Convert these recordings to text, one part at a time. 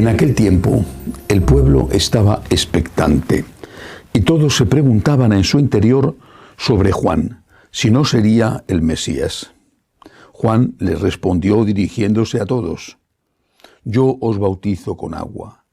aquel tiempo, el pueblo estaba expectante y todos se preguntaban en su interior sobre Juan, si no sería el Mesías. Juan les respondió dirigiéndose a todos: «Yo os bautizo con agua,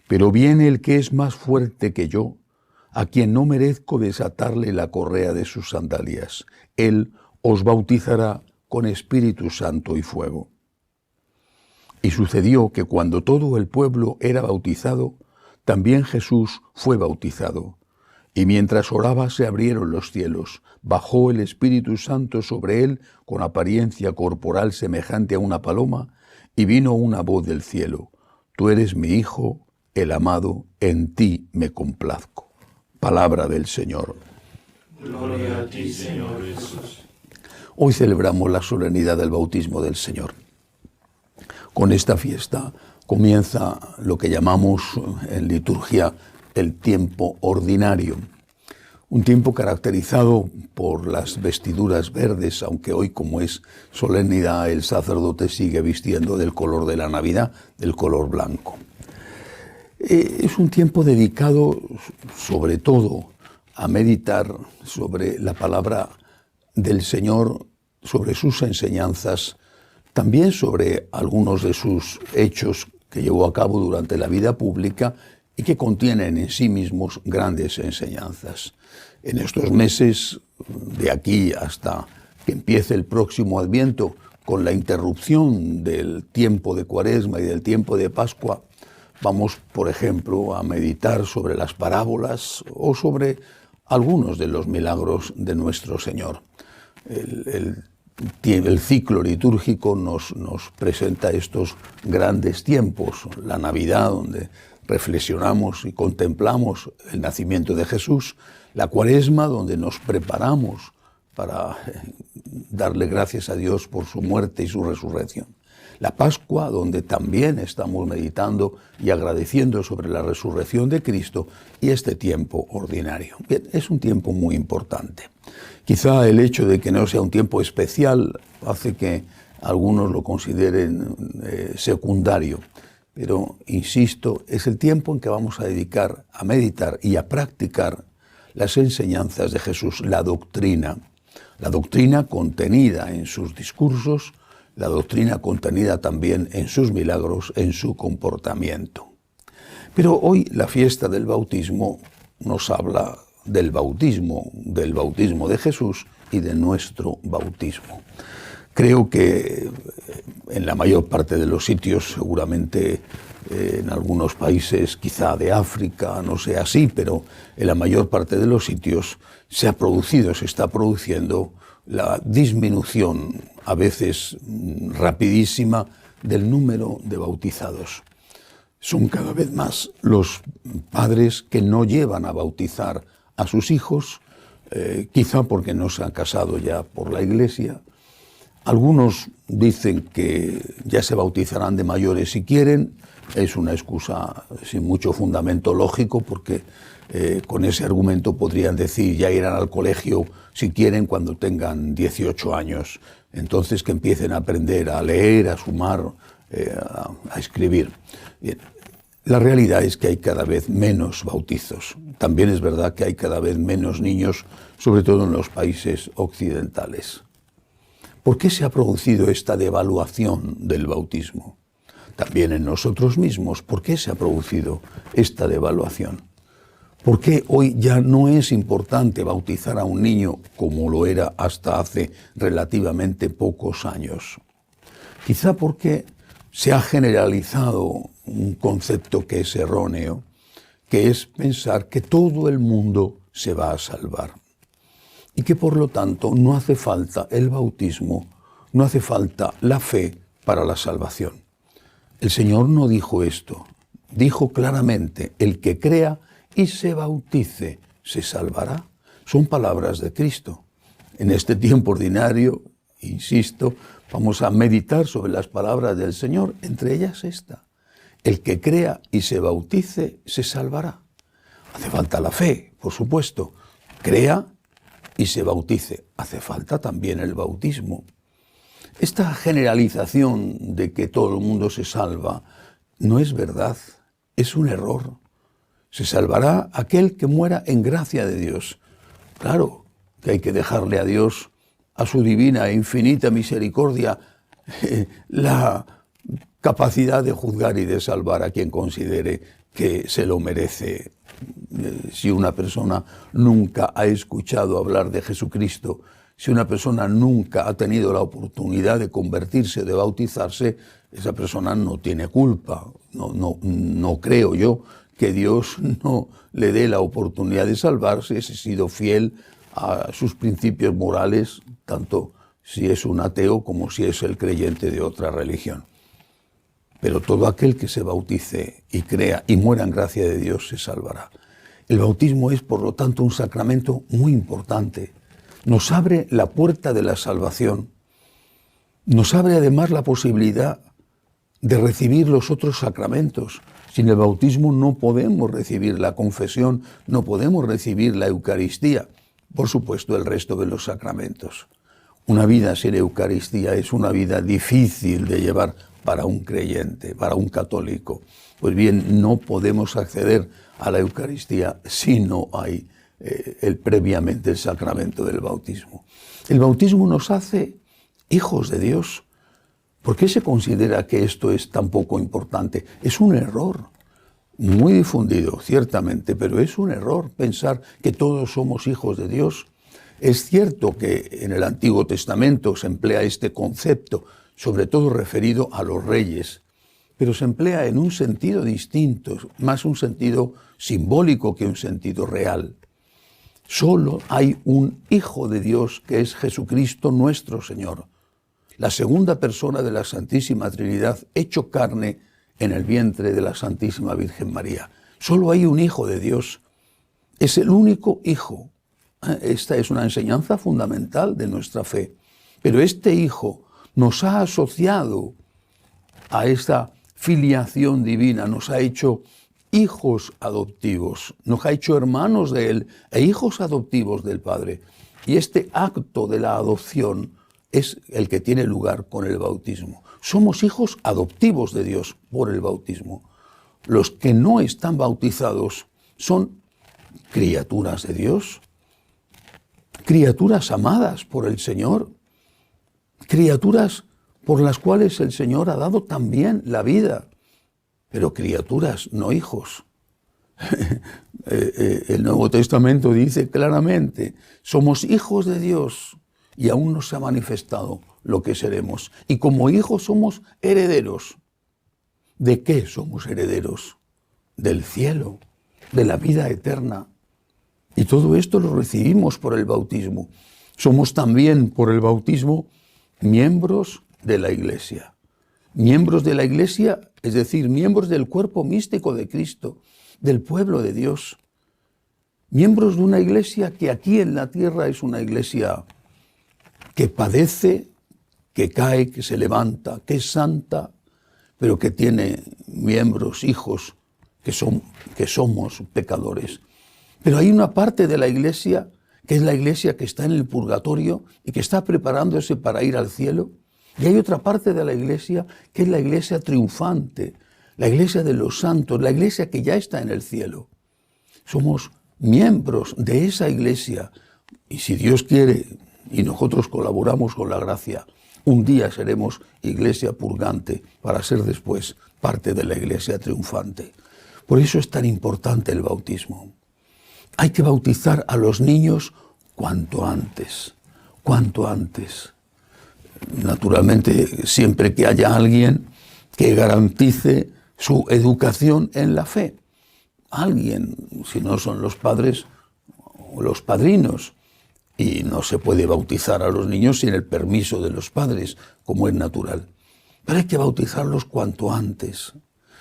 pero viene el que es más fuerte que yo, a quien no merezco desatarle la correa de sus sandalias. Él os bautizará con Espíritu Santo y fuego». Y sucedió que cuando todo el pueblo era bautizado, también Jesús fue bautizado. Y mientras oraba se abrieron los cielos, bajó el Espíritu Santo sobre él con apariencia corporal semejante a una paloma, y vino una voz del cielo: «Tú eres mi Hijo, el amado, en ti me complazco». Palabra del Señor. Gloria a ti, Señor Jesús. Hoy celebramos la solemnidad del bautismo del Señor. Con esta fiesta comienza lo que llamamos en liturgia el tiempo ordinario, un tiempo caracterizado por las vestiduras verdes, aunque hoy, como es solemnidad, el sacerdote sigue vistiendo del color de la Navidad, del color blanco. Es un tiempo dedicado sobre todo a meditar sobre la palabra del Señor, sobre sus enseñanzas, también sobre algunos de sus hechos que llevó a cabo durante la vida pública y que contienen en sí mismos grandes enseñanzas. En estos meses, de aquí hasta que empiece el próximo Adviento, con la interrupción del tiempo de Cuaresma y del tiempo de Pascua, vamos, por ejemplo, a meditar sobre las parábolas o sobre algunos de los milagros de nuestro Señor. El ciclo litúrgico nos presenta estos grandes tiempos, la Navidad, donde reflexionamos y contemplamos el nacimiento de Jesús, la Cuaresma, donde nos preparamos para darle gracias a Dios por su muerte y su resurrección, la Pascua, donde también estamos meditando y agradeciendo sobre la resurrección de Cristo, y este tiempo ordinario. Bien, es un tiempo muy importante. Quizá el hecho de que no sea un tiempo especial hace que algunos lo consideren secundario, pero insisto, es el tiempo en que vamos a dedicar a meditar y a practicar las enseñanzas de Jesús, la doctrina contenida en sus discursos, la doctrina contenida también en sus milagros, en su comportamiento. Pero hoy la fiesta del bautismo nos habla del bautismo de Jesús y de nuestro bautismo. Creo que en la mayor parte de los sitios, seguramente en algunos países quizá de África no sea así, pero en la mayor parte de los sitios se está produciendo la disminución, a veces rapidísima, del número de bautizados. Son cada vez más los padres que no llevan a bautizar a sus hijos, quizá porque no se han casado ya por la Iglesia. Algunos dicen que ya se bautizarán de mayores si quieren. Es una excusa sin mucho fundamento lógico, porque con ese argumento podrían decir ya irán al colegio si quieren cuando tengan 18 años. Entonces que empiecen a aprender a leer, a sumar, a escribir. Bien. La realidad es que hay cada vez menos bautizos. También es verdad que hay cada vez menos niños, sobre todo en los países occidentales. ¿Por qué se ha producido esta devaluación del bautismo? También en nosotros mismos, ¿por qué se ha producido esta devaluación? ¿Por qué hoy ya no es importante bautizar a un niño como lo era hasta hace relativamente pocos años? Quizá porque se ha generalizado un concepto que es erróneo, que es pensar que todo el mundo se va a salvar y que por lo tanto no hace falta el bautismo, no hace falta la fe para la salvación. El Señor no dijo esto, dijo claramente: el que crea y se bautice se salvará. Son palabras de Cristo. En este tiempo ordinario, insisto, vamos a meditar sobre las palabras del Señor, entre ellas esta: el que crea y se bautice se salvará. Hace falta la fe, por supuesto. Crea y se bautice. Hace falta también el bautismo. Esta generalización de que todo el mundo se salva no es verdad, es un error. Se salvará aquel que muera en gracia de Dios. Claro que hay que dejarle a Dios, a su divina e infinita misericordia, la capacidad de juzgar y de salvar a quien considere que se lo merece. Si una persona nunca ha escuchado hablar de Jesucristo, si una persona nunca ha tenido la oportunidad de convertirse, de bautizarse, esa persona no tiene culpa. No creo yo que Dios no le dé la oportunidad de salvarse si ha sido fiel a sus principios morales, tanto si es un ateo como si es el creyente de otra religión. Pero todo aquel que se bautice y crea y muera en gracia de Dios se salvará. El bautismo es, por lo tanto, un sacramento muy importante. Nos abre la puerta de la salvación. Nos abre además la posibilidad de recibir los otros sacramentos. Sin el bautismo no podemos recibir la confesión, no podemos recibir la Eucaristía. Por supuesto, el resto de los sacramentos. Una vida sin Eucaristía es una vida difícil de llevar para un creyente, para un católico. Pues bien, no podemos acceder a la Eucaristía si no hay previamente el sacramento del bautismo. El bautismo nos hace hijos de Dios. ¿Por qué se considera que esto es tan poco importante? Es un error, muy difundido, ciertamente, pero es un error pensar que todos somos hijos de Dios. Es cierto que en el Antiguo Testamento se emplea este concepto, sobre todo referido a los reyes, pero se emplea en un sentido distinto, más un sentido simbólico que un sentido real. Solo hay un Hijo de Dios que es Jesucristo nuestro Señor, la segunda persona de la Santísima Trinidad, hecho carne en el vientre de la Santísima Virgen María. Solo hay un Hijo de Dios, es el único Hijo. Esta es una enseñanza fundamental de nuestra fe, pero este Hijo nos ha asociado a esta filiación divina, nos ha hecho hijos adoptivos, nos ha hecho hermanos de Él e hijos adoptivos del Padre. Y este acto de la adopción es el que tiene lugar con el bautismo. Somos hijos adoptivos de Dios por el bautismo. Los que no están bautizados son criaturas de Dios, criaturas amadas por el Señor, criaturas por las cuales el Señor ha dado también la vida, pero criaturas, no hijos. El Nuevo Testamento dice claramente, somos hijos de Dios y aún no se ha manifestado lo que seremos. Y como hijos somos herederos. ¿De qué somos herederos? Del cielo, de la vida eterna. Y todo esto lo recibimos por el bautismo. Somos también por el bautismo miembros de la Iglesia. Miembros de la Iglesia, es decir, miembros del cuerpo místico de Cristo, del pueblo de Dios. Miembros de una Iglesia que aquí en la tierra es una Iglesia que padece, que cae, que se levanta, que es santa, pero que tiene miembros, hijos, que somos pecadores. Pero hay una parte de la Iglesia, que es la Iglesia que está en el purgatorio y que está preparándose para ir al cielo. Y hay otra parte de la Iglesia, que es la Iglesia triunfante, la Iglesia de los santos, la Iglesia que ya está en el cielo. Somos miembros de esa Iglesia. Y si Dios quiere, y nosotros colaboramos con la gracia, un día seremos Iglesia purgante para ser después parte de la Iglesia triunfante. Por eso es tan importante el bautismo. Hay que bautizar a los niños cuanto antes, cuanto antes. Naturalmente, siempre que haya alguien que garantice su educación en la fe. Alguien, si no son los padres o los padrinos. Y no se puede bautizar a los niños sin el permiso de los padres, como es natural. Pero hay que bautizarlos cuanto antes.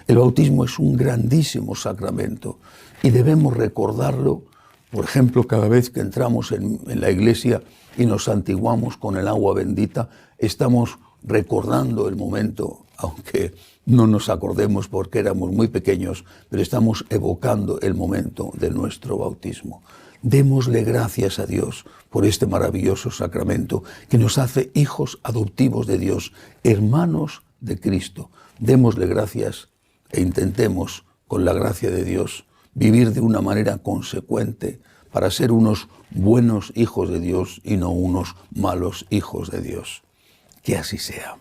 El bautismo es un grandísimo sacramento y debemos recordarlo, por ejemplo, cada vez que entramos en la iglesia y nos santiguamos con el agua bendita, estamos recordando el momento, aunque no nos acordemos porque éramos muy pequeños, pero estamos evocando el momento de nuestro bautismo. Démosle gracias a Dios por este maravilloso sacramento que nos hace hijos adoptivos de Dios, hermanos de Cristo. Démosle gracias e intentemos, con la gracia de Dios, vivir de una manera consecuente para ser unos buenos hijos de Dios y no unos malos hijos de Dios. Que así sea.